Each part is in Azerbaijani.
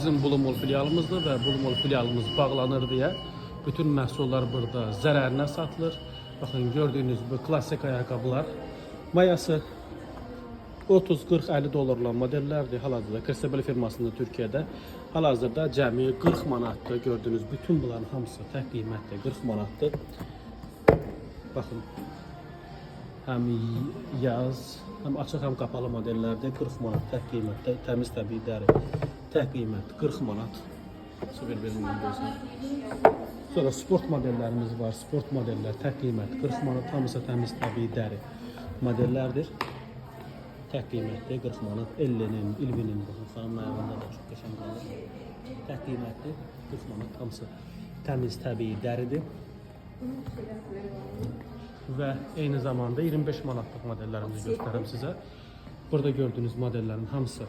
Bizim Bulumol filialımızdır və Bulumol filialımız bağlanır deyə bütün məhsullar burada zərərinə satılır. Baxın, gördüyünüz bu klassik ayaqqabılar mayası 30, 40, 50 dollarla modellərdir. Hal-hazırda Crestabel firmasında Türkiyədə hal-hazırda cəmi 40 manatdır. Gördüyünüz bütün bunların hamısı tək qiymətdə 40 manatdır. Baxın, həm yaz, həm açıq, həm qapalı modellərdə 40 manat tək qiymətdə, təmiz təbii dəri. Tək qiymət 40 manat. Sonra sport modellərimiz var. Sport modellər tək qiymət 40 manat. Hamısı təmiz təbii dəri modellərdir. Tək qiymətli 40 manat. Ellenin, İlvinin, xanım ayağında da çox qəşəng qalır. Tək qiymətli 40 manat. Hamısı təmiz təbii dəridir. Və eyni zamanda 25 manatlıq modellərimizi göstərim sizə. Burada gördüyünüz modellərin hamısı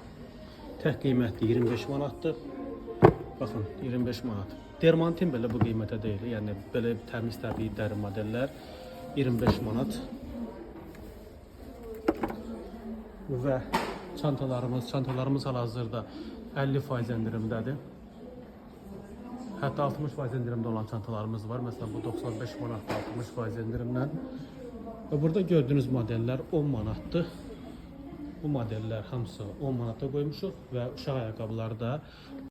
tək qiymətli 25 manatdır. Baxın, 25 manat. Dermantin belə bu qiymətə deyil. Yəni belə təmiz təbii dəri modellər 25 manat. Və çantalarımız hal-hazırda 50% endirimdədir. Hətta 60% endirimdə olan çantalarımız var. Məsələn, bu 95 manat 60% endirimlə. Və burada gördüyünüz modellər 10 manatdır. Bu modellər hamısı 10 manata qoymuşuq və uşaq ayaqqabıları da